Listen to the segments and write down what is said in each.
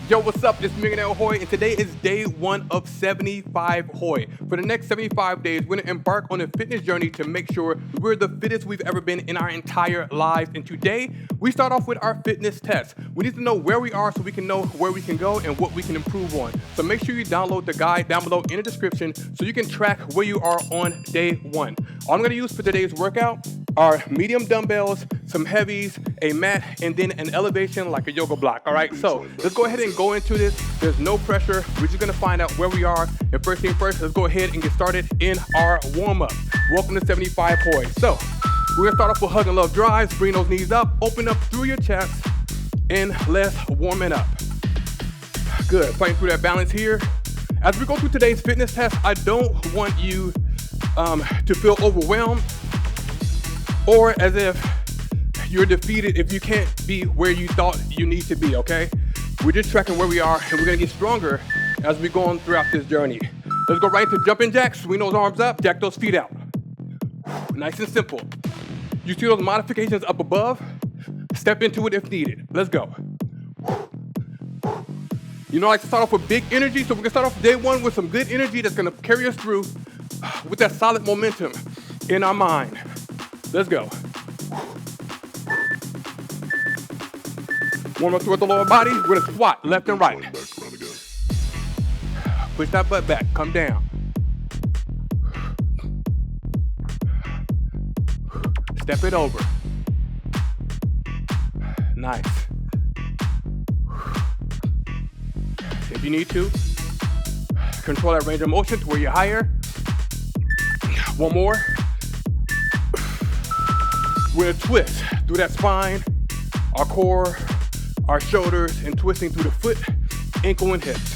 Yo, what's up? It's Millionaire Hoy, and today is day 1 of 75 Hoy. For the next 75 days, we're gonna embark on a fitness journey to make sure we're the fittest we've ever been in our entire lives. And today, we start off with our fitness test. We need to know where we are so we can know where we can go and what we can improve on. So make sure you download the guide down below in the description so you can track where you are on day 1. All I'm gonna use for today's workout are medium dumbbells, some heavies, a mat, and then an elevation like a yoga block, all right? So let's go ahead and go into this. There's no pressure. We're just gonna find out where we are. And first thing first, let's go ahead and get started in our warm-up. Welcome to 75 Hoy. So we're gonna start off with hug and love drives. Bring those knees up, open up through your chest, and let's warm it up. Good, fighting through that balance here. As we go through today's fitness test, I don't want you to feel overwhelmed or as if you're defeated if you can't be where you thought you need to be, okay? We're just tracking where we are, and we're gonna get stronger as we go on throughout this journey. Let's go right into jumping jacks. Swing those arms up, jack those feet out. Nice and simple. You see those modifications up above? Step into it if needed. Let's go. You know, I like to start off with big energy, so we're gonna start off day 1 with some good energy that's gonna carry us through with that solid momentum in our mind. Let's go. Warm up throughout the lower body. We're gonna squat left and right. Push that butt back, come down. Step it over. Nice. If you need to, control that range of motion to where you're higher. One more. We're gonna twist through that spine, our core, our shoulders, and twisting through the foot, ankle, and hips.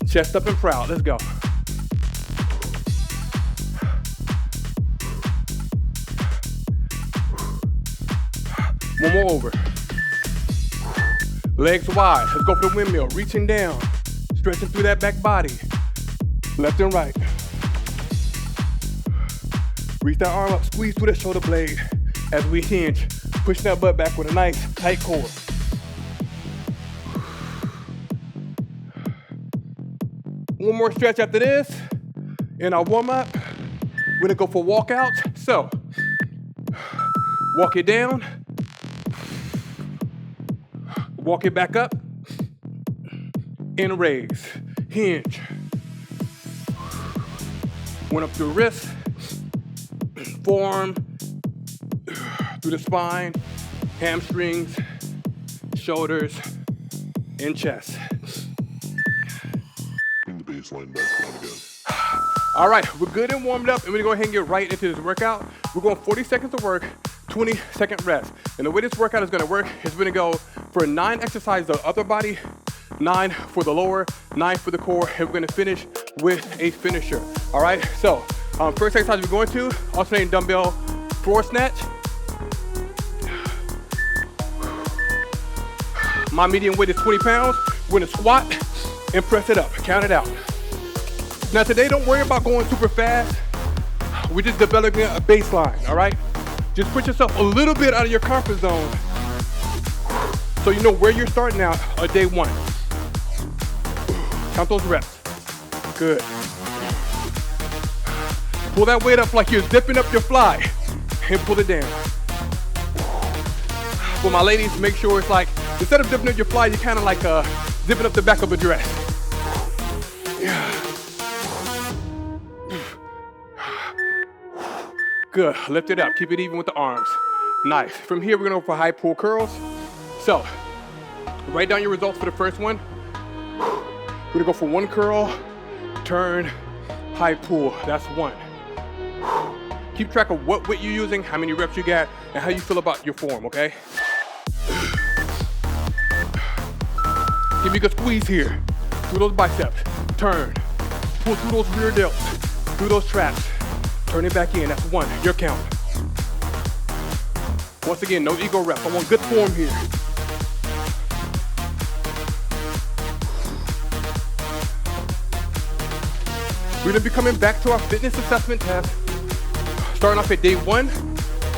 Chest up and proud, let's go. One more over. Legs wide, let's go for the windmill, reaching down, stretching through that back body, left and right. Reach that arm up, squeeze through that shoulder blade as we hinge. Push that butt back with a nice tight core. One more stretch after this. In our warm up, we're gonna go for walkouts. So, walk it down. Walk it back up. And raise. Hinge. One up through the wrist. Forearm, through the spine, hamstrings, shoulders, and chest. Bring the baseline back down again. All right, we're good and warmed up, and we're gonna go ahead and get right into this workout. We're going 40 seconds of work, 20-second rest. And the way this workout is gonna work is we're gonna go for 9 exercises of the upper body, 9 for the lower, 9 for the core, and we're gonna finish with a finisher. All right, so first exercise we're going to, alternating dumbbell floor snatch. My medium weight is 20 pounds. We're gonna squat and press it up, count it out. Now today, don't worry about going super fast. We're just developing a baseline, all right? Just put yourself a little bit out of your comfort zone so you know where you're starting out on day 1. Count those reps, good. Pull that weight up like you're zipping up your fly and pull it down. For my ladies, make sure it's like, instead of zipping up your fly, you're kind of like zipping up the back of a dress. Good, lift it up, keep it even with the arms. Nice. From here, we're gonna go for high pull curls. So, write down your results for the first one. We're gonna go for 1 curl, turn, high pull, that's 1. Keep track of what weight you're using, how many reps you got, and how you feel about your form, okay? Give me a good squeeze here. Through those biceps, turn. Pull through those rear delts, through those traps. Turn it back in, that's 1, your count. Once again, no ego reps, I want good form here. We're gonna be coming back to our fitness assessment test. Starting off at day 1,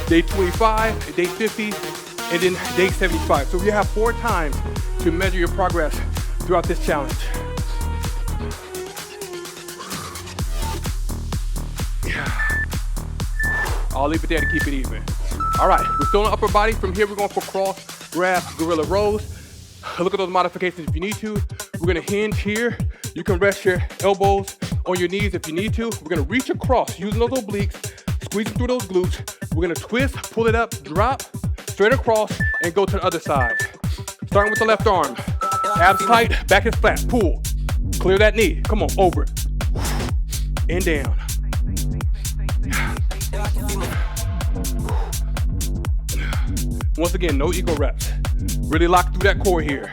day 25, day 50, and then day 75. So you have 4 times to measure your progress throughout this challenge. I'll leave it there to keep it even. All right, we're still on the upper body. From here, we're going for cross, grab, gorilla rows. Look at those modifications if you need to. We're gonna hinge here. You can rest your elbows on your knees if you need to. We're gonna reach across using those obliques, squeezing through those glutes. We're gonna twist, pull it up, drop, straight across, and go to the other side. Starting with the left arm. Abs tight, back is flat, pull. Clear that knee, come on, over. And down. Once again, no ego reps. Really lock through that core here.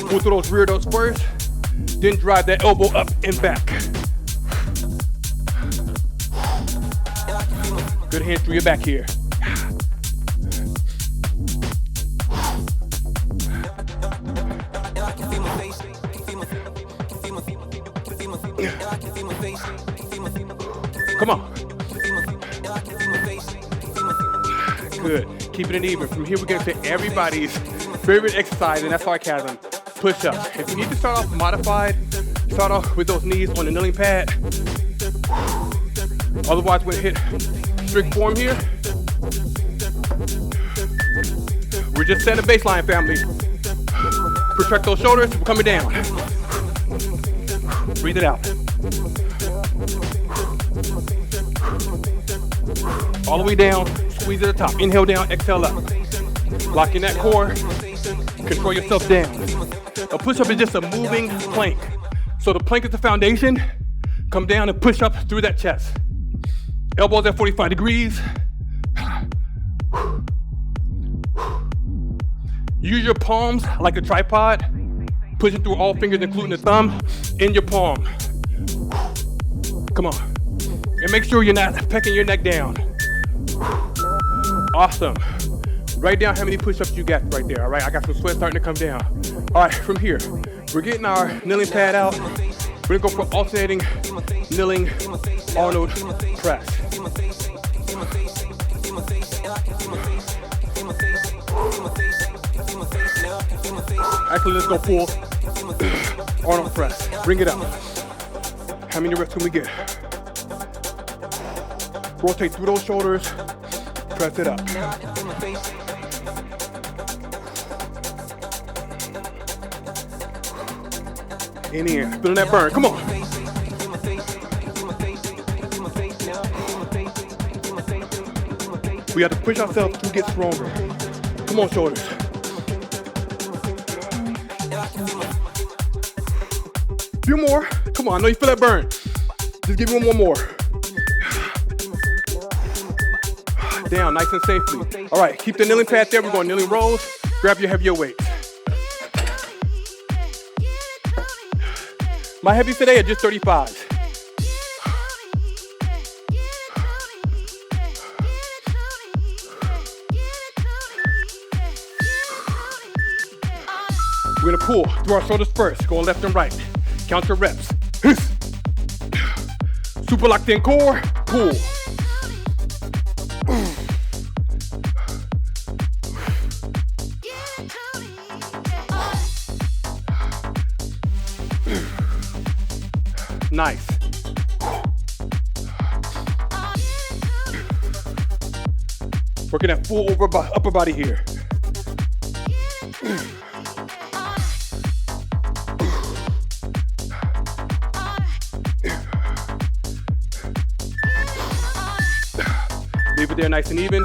Pull through those rear delts first, then drive that elbow up and back. Good hands through your back here. Come on. Good. Keeping it even. From here, we're going to everybody's favorite exercise, and that's sarcasm. Push-ups. If you need to start off modified, start off with those knees on the kneeling pad. Otherwise, we're going to hit strict form here. We're just setting a baseline, family. Protract those shoulders. We're coming down. Breathe it out. All the way down. Squeeze at the top. Inhale down, exhale up. Locking that core. Control yourself down. A push-up is just a moving plank. So the plank is the foundation. Come down and push up through that chest. Elbows at 45 degrees. Use your palms like a tripod. Pushing through all fingers, including the thumb, in your palm. Come on. And make sure you're not pecking your neck down. Awesome. Write down how many push-ups you got right there, all right? I got some sweat starting to come down. All right, from here, we're getting our kneeling pad out. We're gonna go for alternating kneeling Arnold press. Actually, let's go full Arnold press. Bring it up. How many reps can we get? Rotate through those shoulders. Press it up. In here, feeling that burn. Come on. We have to push ourselves to get stronger. Come on, shoulders. Few more. Come on, I know you feel that burn. Just give me one more. Down, nice and safely. All right, keep the kneeling pad there. We're going kneeling rows. Grab your heavier weight. My heavies today are just 35s. We're gonna pull through our shoulders first, going left and right. Count your reps. Super locked in core, pull. Nice. Working that full upper body here. Leave it there nice and even.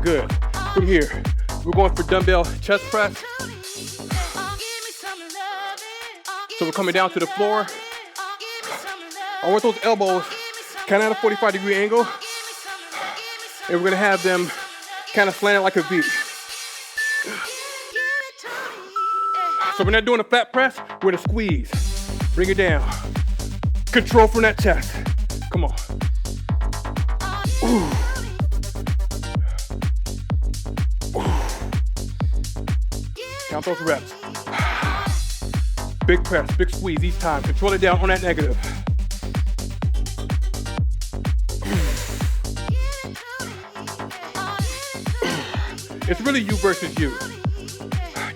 Good. From here, we're going for dumbbell chest press. So we're coming down to the floor. I want those elbows kind of at a 45-degree angle. And we're gonna have them kind of slanted like a V. So we're not doing a flat press, we're gonna squeeze. Bring it down. Control from that chest. Come on. Ooh. Count those reps. Big press, big squeeze each time. Control it down on that negative. It's really you versus you.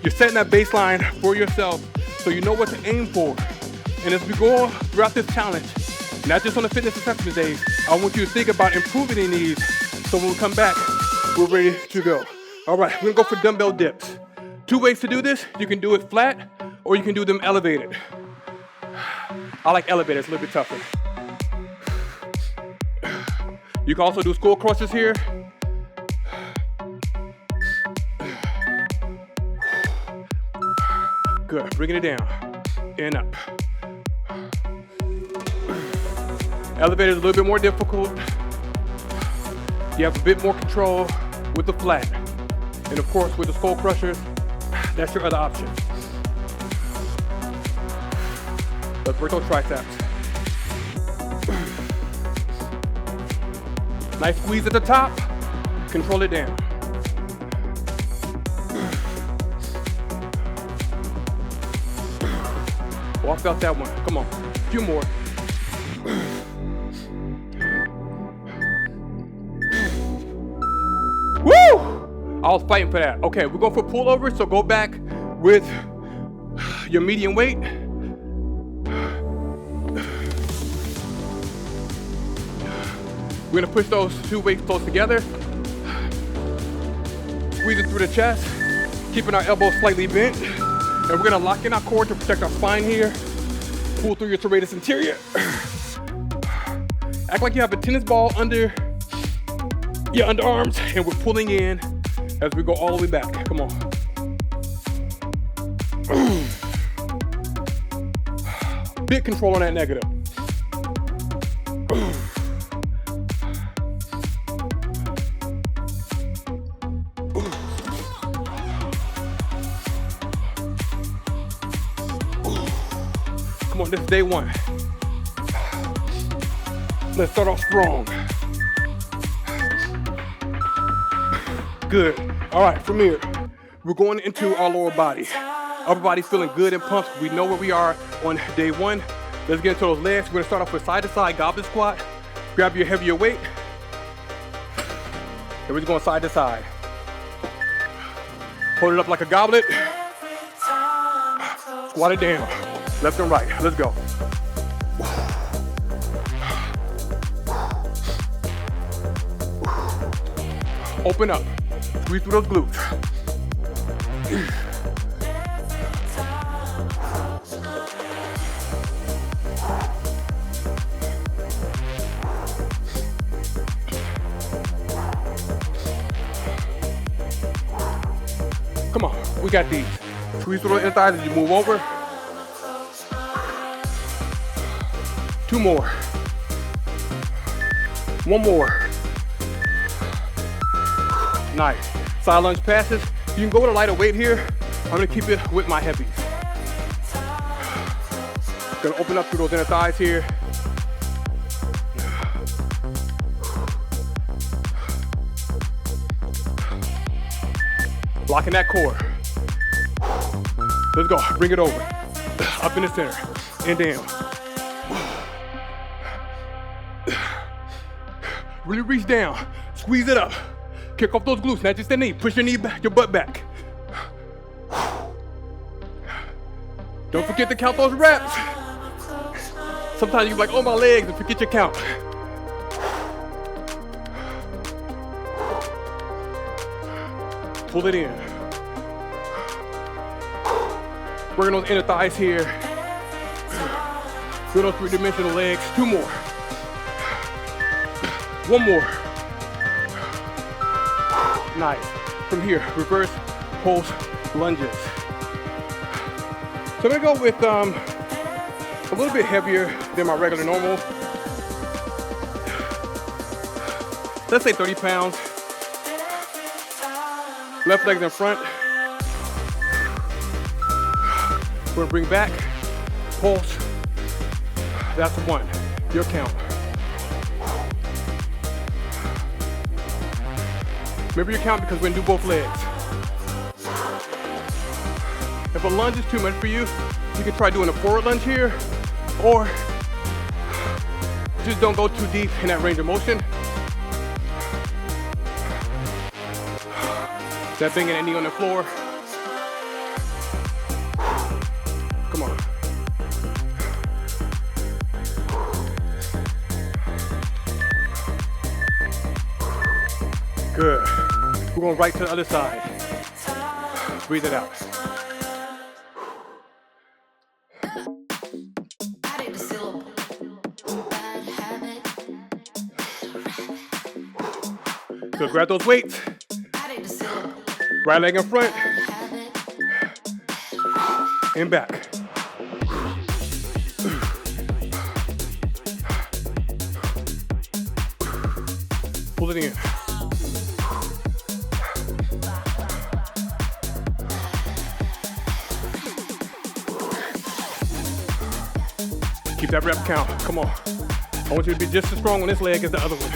You're setting that baseline for yourself so you know what to aim for. And as we go throughout this challenge, not just on the fitness assessment days, I want you to think about improving in these so when we come back, we're ready to go. All right, we're gonna go for dumbbell dips. 2 ways to do this. You can do it flat or you can do them elevated. I like elevated, it's a little bit tougher. You can also do skull crushers here. Good, bringing it down and up. Elevator is a little bit more difficult. You have a bit more control with the flat. And of course, with the skull crushers, that's your other option. Let's work those triceps. Nice squeeze at the top, control it down. Oh, I felt that one. Come on, a few more. Woo! I was fighting for that. Okay, we're going for pullover, so go back with your medium weight. We're gonna push those 2 weights close together. Squeeze it through the chest, keeping our elbows slightly bent. And we're gonna lock in our core to protect our spine here. Pull through your serratus anterior. Act like you have a tennis ball under your underarms, and we're pulling in as we go all the way back. Come on. Big control on that negative. Come on, this is day 1. Let's start off strong. Good. All right, from here, we're going into our lower body. Upper body's feeling good and pumped. We know where we are on day 1. Let's get into those legs. We're gonna start off with side-to-side goblet squat. Grab your heavier weight. And we're just going side to side. Hold it up like a goblet. Squat it down. Left and right. Let's go. Open up. Squeeze through those glutes. Come on, we got these. Squeeze through the inner thighs as you move over. 2 more. 1 more. Nice. Side lunge passes. You can go with a lighter weight here. I'm gonna keep it with my heavies. Gonna open up through those inner thighs here. Locking that core. Let's go, bring it over. Up in the center, and down. Really reach down, squeeze it up. Kick off those glutes, not just the knee. Push your knee back, your butt back. Don't forget to count those reps. Sometimes you're like, oh, my legs, and forget your count. Pull it in. Working those inner thighs here. Feel those 3-dimensional legs. 2 more. 1 more. Nice. From here, reverse pulse lunges. So I'm gonna go with a little bit heavier than my regular normal. Let's say 30 pounds. Left leg in front. We're gonna bring back, pulse. That's 1, your count. Remember your count because we're gonna do both legs. If a lunge is too much for you, you can try doing a forward lunge here, or just don't go too deep in that range of motion. That thing and that knee on the floor. Come on. Good. We're going right to the other side. Breathe it out. Good, grab those weights. Right leg in front. And back. Pull it in. Keep that rep count. Come on. I want you to be just as strong on this leg as the other one.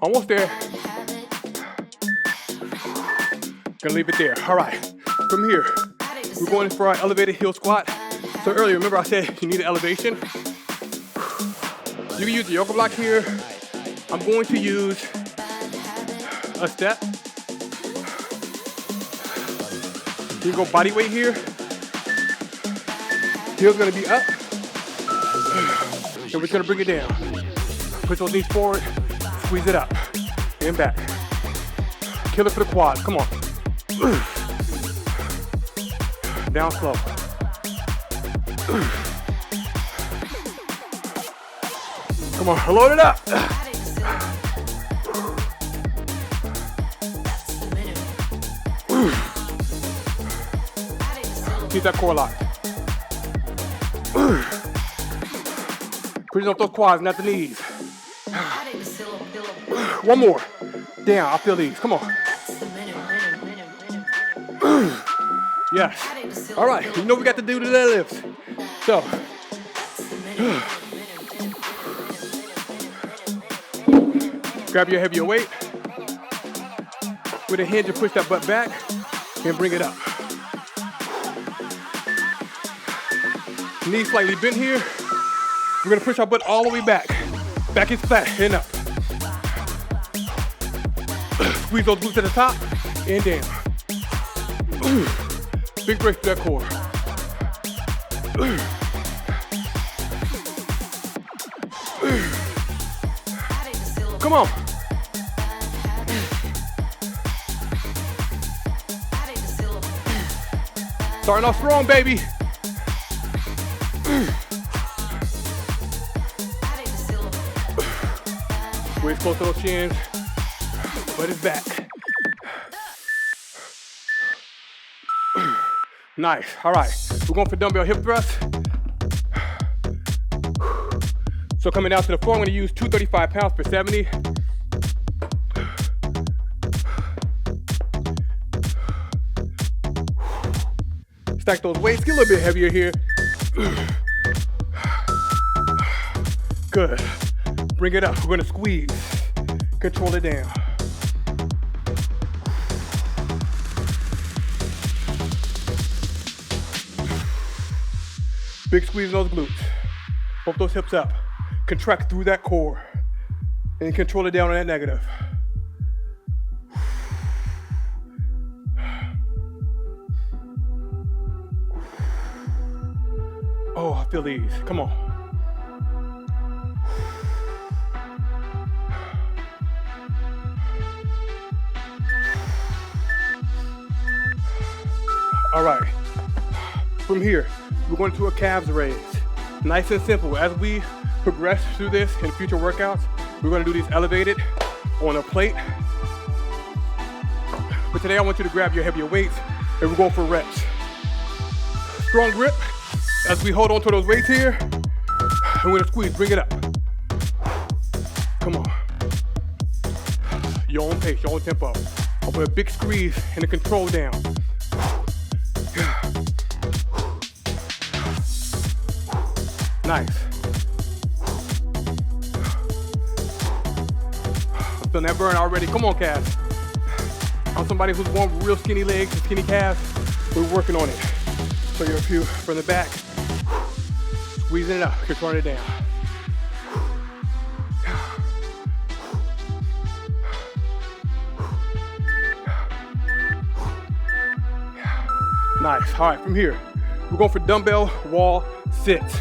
Almost there. Gonna leave it there. All right. From here, we're going for our elevated heel squat. So earlier, remember I said you need an elevation? You can use the yoga block here. I'm going to use a step. You can go body weight here. Heel's gonna be up. And we're just gonna bring it down. Push those knees forward, squeeze it up, and back. Kill it for the quads, come on. Down slow. Come on, load it up. Keep that core locked. Pushing up those quads, not the knees. One more. Down, I feel these, come on. Yes. All right, you know we got to do the deadlifts. So. Grab your heavier weight. With a hinge and push that butt back and bring it up. Knees slightly bent here. We're gonna push our butt all the way back. Back is flat and up. Squeeze those glutes at the top and down. Big break through that core. Come on. Starting off strong, baby. Waist close to those shins. Butt is back. Nice. All right. We're going for dumbbell hip thrust. So coming down to the floor, I'm going to use 235 pounds per 70. Stack those weights. Get a little bit heavier here. Good. Bring it up. We're going to squeeze. Control it down. Big squeeze in those glutes. Pump those hips up. Contract through that core. And control it down on that negative. Oh, I feel these. Come on. All right. From here, we're going to a calves raise. Nice and simple. As we progress through this in future workouts, we're going to do these elevated on a plate. But today I want you to grab your heavier weights and we're going for reps. Strong grip as we hold on to those weights here. And we're going to squeeze, bring it up. Come on. Your own pace, your own tempo. I'll put a big squeeze and a control down. Nice. I'm feeling that burn already. Come on, calves. I'm somebody who's born with real skinny legs and skinny calves. We're working on it. So you're few from the back, squeezing it up, controlling it down. Nice. All right, from here, we're going for dumbbell wall sits.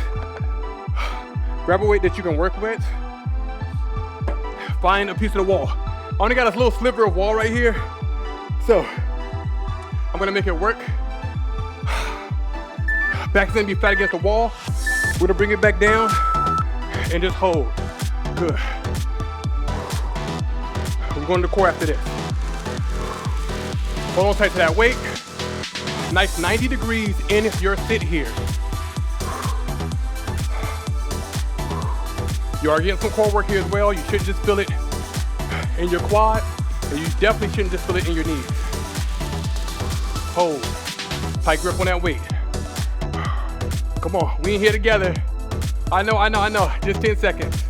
Grab a weight that you can work with. Find a piece of the wall. I only got this little sliver of wall right here, so I'm gonna make it work. Back's gonna be flat against the wall. We're gonna bring it back down and just hold. Good. We're going to the core after this. Hold on tight to that weight. Nice 90 degrees in your sit here. You are getting some core work here as well. You shouldn't just feel it in your quad, and you definitely shouldn't just feel it in your knees. Hold. Tight grip on that weight. Come on, we in here together. I know. Just 10 seconds.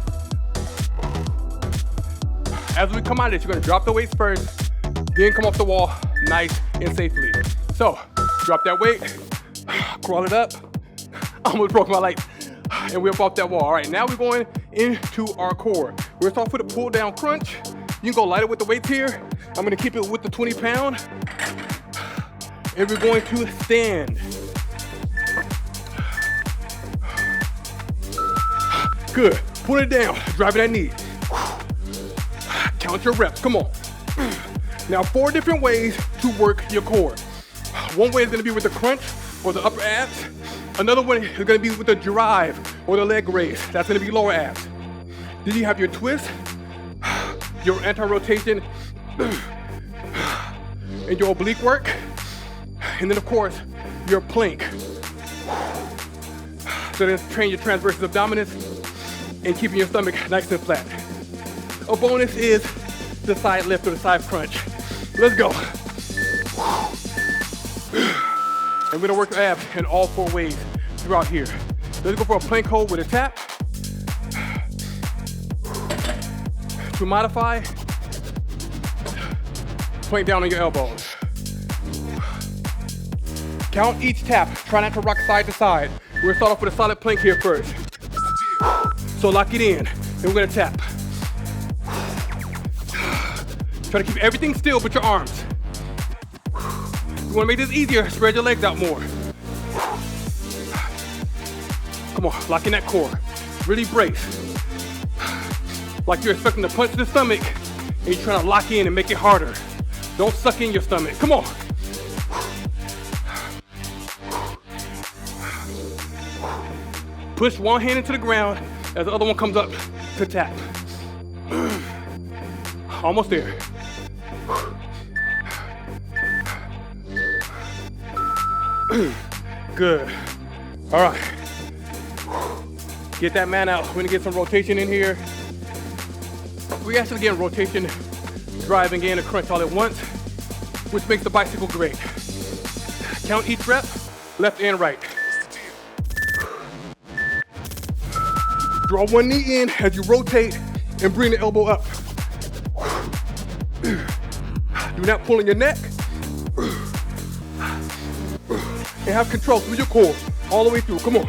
As we come out of this, you're gonna drop the weights first, then come off the wall nice and safely. So, drop that weight, crawl it up. I almost broke my leg, and we're up off that wall. All right, now we're going into our core. We're gonna start with a pull down crunch. You can go lighter with the weights here. I'm gonna keep it with the 20 pound. And we're going to stand. Good, pull it down, driving that knee. Count your reps, come on. Now 4 different ways to work your core. One way is gonna be with the crunch or the upper abs. Another one is gonna be with the drive or the leg raise. That's gonna be lower abs. Then you have your twist, your anti-rotation, and your oblique work. And then of course, your plank. So then train your transversus abdominis and keeping your stomach nice and flat. A bonus is the side lift or the side crunch. Let's go. And we're gonna work abs in all 4 ways throughout here. Let's go for a plank hold with a tap. To modify, plank down on your elbows. Count each tap, try not to rock side to side. We're gonna start off with a solid plank here first. So lock it in, and we're gonna tap. Try to keep everything still but your arms. You wanna make this easier, spread your legs out more. Come on, lock in that core. Really brace. Like you're expecting to punch the stomach, and you're trying to lock in and make it harder. Don't suck in your stomach, come on. Push one hand into the ground as the other one comes up to tap. Almost there. Good. All right. Get that man out. We're gonna get some rotation in here. We actually get rotation, drive, and gain a crunch all at once, which makes the bicycle great. Count each rep, left and right. Draw one knee in as you rotate and bring the elbow up. Do not pull in your neck. And have control through your core all the way through. Come on.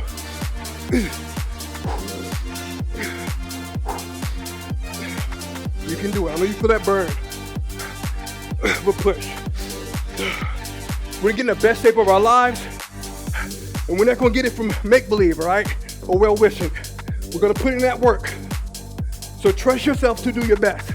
You can do it. I know you feel that burn. But push. We're getting the best shape of our lives, and we're not gonna get it from make-believe, all right? Or well-wishing. We're gonna put in that work. So trust yourself to do your best.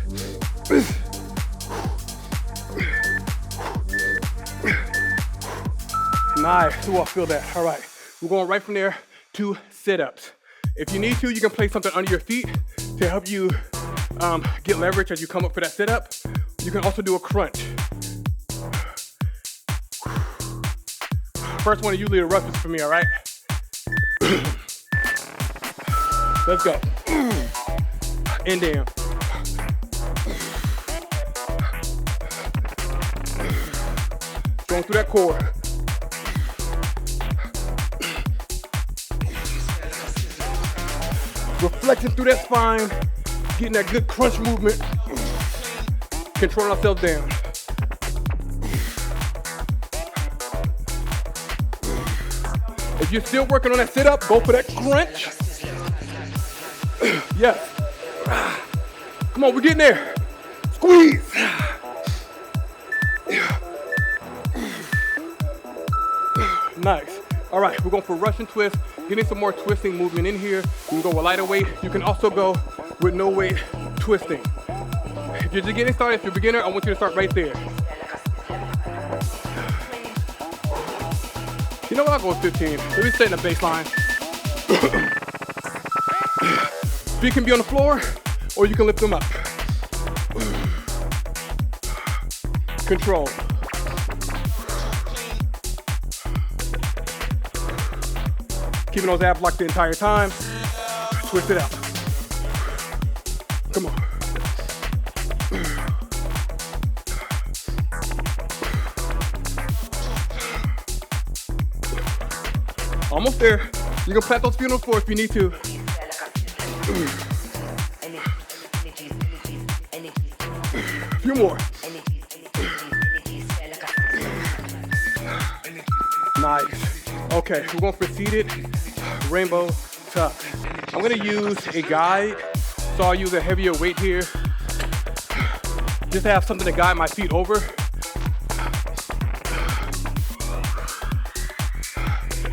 Nice. Ooh, I feel that. All right. We're going right from there to sit-ups. If you need to, you can place something under your feet to help you get leverage as you come up for that sit-up. You can also do a crunch. First one is usually the roughest for me, all right? Let's go. And down. Going through that core. Reflecting through that spine, getting that good crunch movement, controlling ourselves down. If you're still working on that sit-up, go for that crunch. Yes. Come on, we're getting there. Squeeze. Nice. All right, we're going for Russian twist. Getting some more twisting movement in here. You can go with lighter weight. You can also go with no weight twisting. If you're just getting started, if you're a beginner, I want you to start right there. You know what, I'll go with 15. Let me stay in the baseline. Feet can be on the floor, or you can lift them up. Control. Keeping those abs locked the entire time. Twist it out. Come on. Almost there. You can plant those feet on the floor if you need to. A few more. Nice. Okay, we're going for seated rainbow tuck. I'm gonna use a guide, so I'll use a heavier weight here. Just to have something to guide my feet over.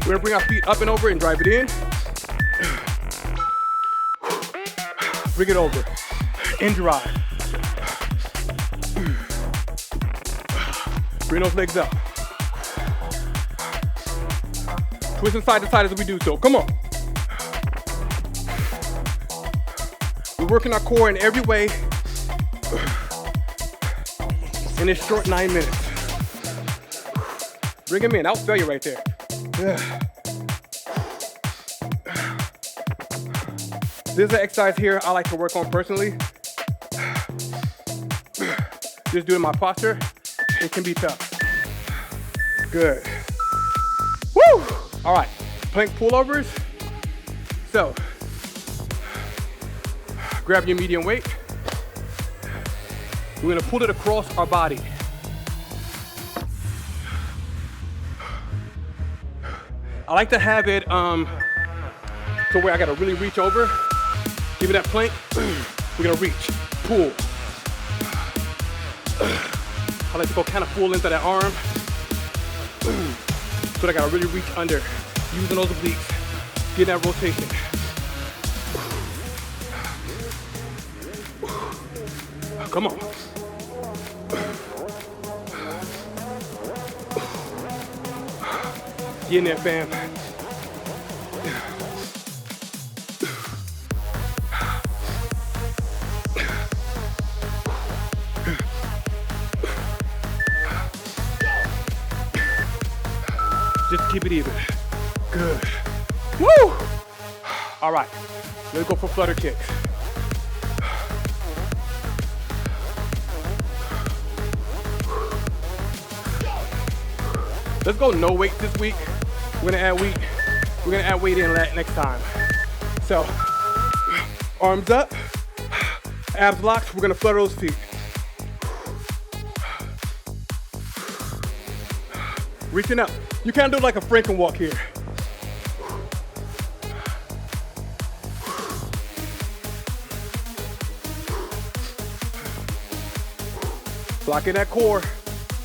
We're gonna bring our feet up and over and drive it in. Bring it over and drive. Bring those legs up. Twisting side to side as we do so. Come on. We're working our core in every way in this short 9 minutes. Bring him in. That was failure right there. This is an exercise here I like to work on personally. Just doing my posture. It can be tough. Good. Woo! All right, plank pullovers. So, grab your medium weight. We're gonna pull it across our body. I like to have it to where I gotta really reach over. Give me that plank. We're gonna reach, pull. I like to go kind of pull into that arm. So I gotta really reach under, using those obliques, get that rotation. Come on. Get in there, fam. Just keep it even. Good. Woo! All right, let's go for flutter kicks. Let's go no weight this week. We're gonna add weight in next time. So, arms up, abs locked. We're gonna flutter those feet. Reaching up. You can't do like a Franken walk here. Blocking that core.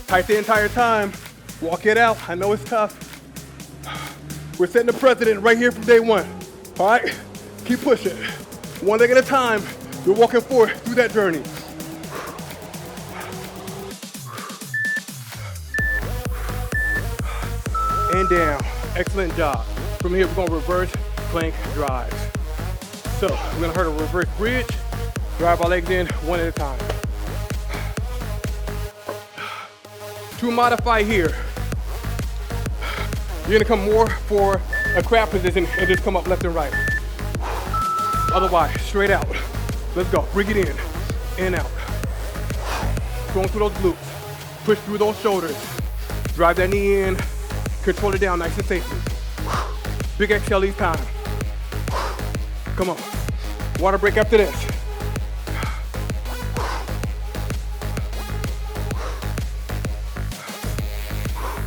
Tight the entire time. Walk it out. I know it's tough. We're setting the precedent right here from day one. All right? Keep pushing. One leg at a time. We're walking forward through that journey. And down. Excellent job. From here, we're going to reverse plank drives. So we're going to hurt a reverse bridge. Drive our legs in one at a time. To modify here, you're gonna come more for a crab position and just come up left and right. Otherwise, straight out. Let's go, bring it in and out. Going through those glutes, push through those shoulders. Drive that knee in, control it down nice and safely. Big exhale each time. Come on, water break after this.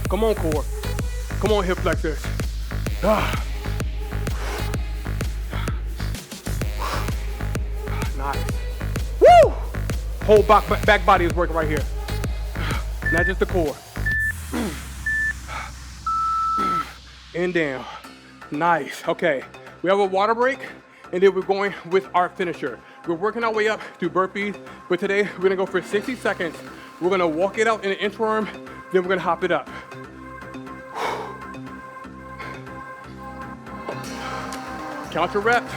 Come on, core. Come on, hip flexors. Nice. Woo! Whole back body is working right here. Not just the core. And down. Nice. Okay. We have a water break, and then we're going with our finisher. We're working our way up to burpees, but today we're gonna go for 60 seconds. We're gonna walk it out in an inchworm, then we're gonna hop it up. Count your reps.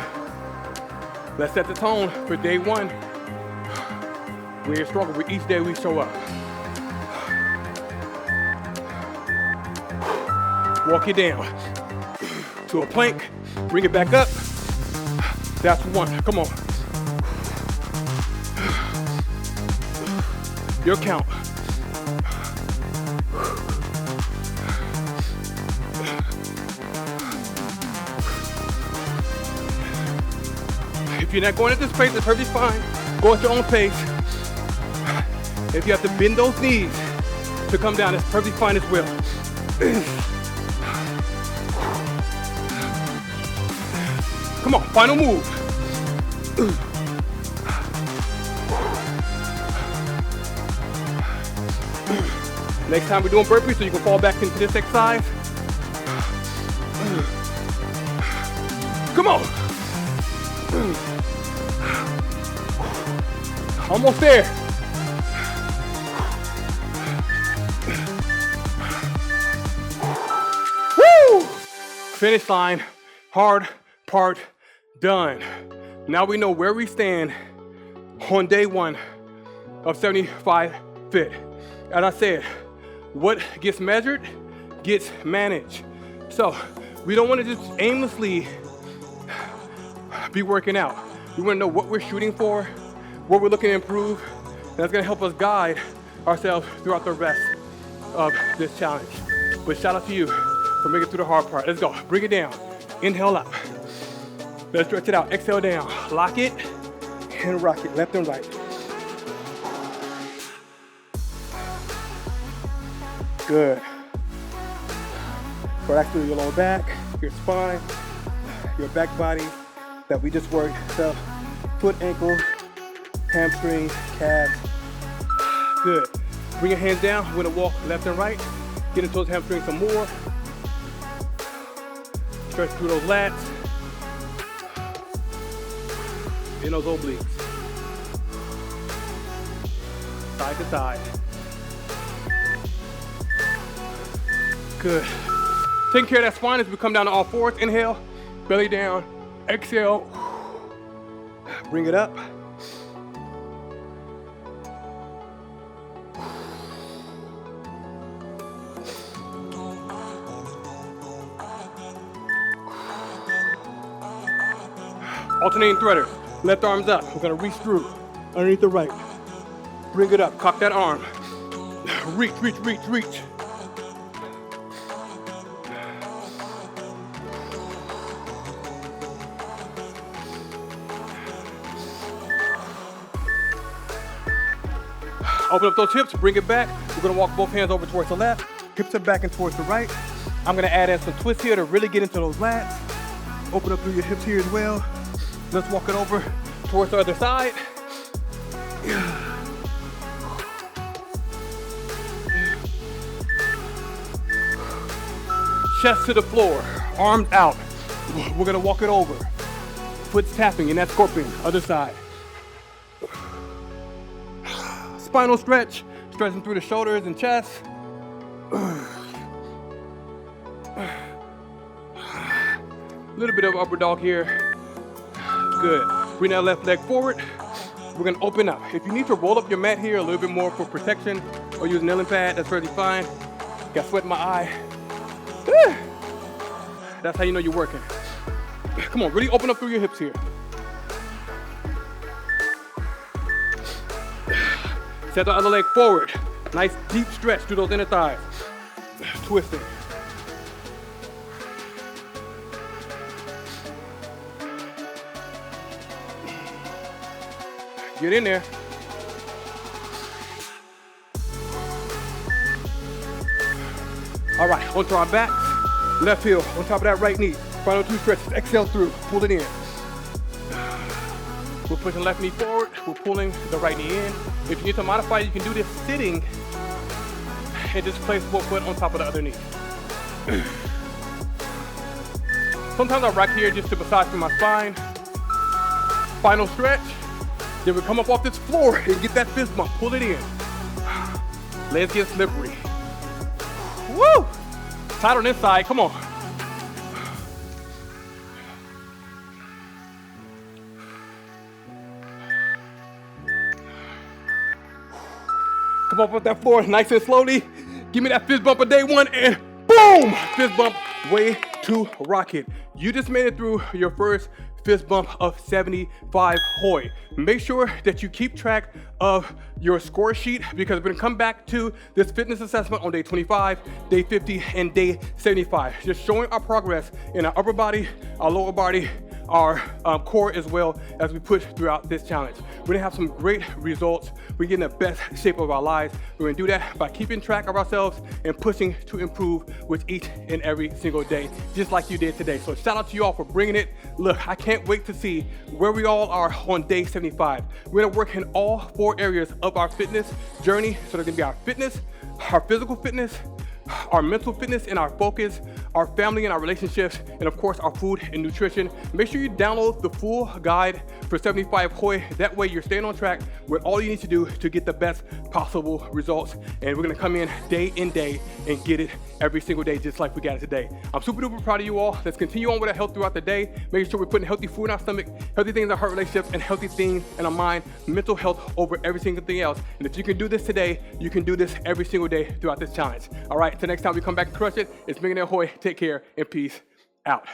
Let's set the tone for day one. We're in struggle with each day we show up. Walk it down to a plank, bring it back up. That's one, come on. Your count. If you're not going at this pace, it's perfectly fine. Go at your own pace. If you have to bend those knees to come down, it's perfectly fine as well. Come on, final move. Next time we're doing burpees, so you can fall back into this exercise. Come on. Almost there. Woo! Finish line, hard part done. Now we know where we stand on day one of 75 Fit. As I said, what gets measured gets managed. So we don't want to just aimlessly be working out. We want to know what we're shooting for, what we're looking to improve, and that's going to help us guide ourselves throughout the rest of this challenge. But shout out to you for making it through the hard part. Let's go. Bring it down. Inhale up. Let's stretch it out. Exhale down. Lock it and rock it left and right. Good. Relax through your lower back, your spine, your back body that we just worked. So foot, ankle, hamstring, calves. Good. Bring your hands down. We're gonna walk left and right. Get into those hamstrings some more. Stretch through those lats. In those obliques. Side to side. Good. Taking care of that spine as we come down to all fours. Inhale, belly down. Exhale. Bring it up. Alternating threader. Left arm's up. We're gonna reach through underneath the right. Bring it up. Cock that arm. Reach, reach, reach, reach. Open up those hips, bring it back. We're gonna walk both hands over towards the left. Hips are back and towards the right. I'm gonna add in some twists here to really get into those lats. Open up through your hips here as well. Let's walk it over towards the other side. Chest to the floor, arms out. We're gonna walk it over. Foot's tapping in that scorpion, other side. Spinal stretch, stretching through the shoulders and chest. A little bit of upper dog here. Good. Bring that left leg forward. We're gonna open up. If you need to roll up your mat here a little bit more for protection or use an kneeling pad, that's perfectly fine. Got sweat in my eye. That's how you know you're working. Come on, really open up through your hips here. Set the other leg forward. Nice deep stretch through those inner thighs. Twisting. Get in there. All right, onto our backs. left heel on top of that right knee. Final 2 stretches, exhale through, pull it in. We're pushing left knee forward, we're pulling the right knee in. If you need to modify, you can do this sitting and just place one foot on top of the other knee. Sometimes I rock here just to massage through my spine. Final stretch. Then we come up off this floor and get that fist bump, pull it in. Legs get slippery. Woo! Tight on this side, come on. Come up off that floor nice and slowly. Give me that fist bump of day one and boom! Fist bump, way to rock it. You just made it through your first fist bump of 75 Hoi. Make sure that you keep track of your score sheet because we're gonna come back to this fitness assessment on day 25, day 50, and day 75. Just showing our progress in our upper body, our lower body, our core as well as we push throughout this challenge. We're gonna have some great results. We're getting the best shape of our lives. We're gonna do that by keeping track of ourselves and pushing to improve with each and every single day, just like you did today. So shout out to you all for bringing it. Look, I can't wait to see where we all are on day 75. We're gonna work in all 4 areas of our fitness journey. So they're gonna be our fitness, our physical fitness, our mental fitness and our focus, our family and our relationships, and of course our food and nutrition. Make sure you download the full guide for 75 Hoi. That way you're staying on track with all you need to do to get the best possible results. And we're gonna come in day and get it every single day just like we got it today. I'm super duper proud of you all. Let's continue on with our health throughout the day. Making sure we're putting healthy food in our stomach, healthy things in our heart relationships, and healthy things in our mind, mental health over every single thing else. And if you can do this today, you can do this every single day throughout this challenge. All right, till next time we come back and crush it, it's Millionaire Hoi. Take care and peace out.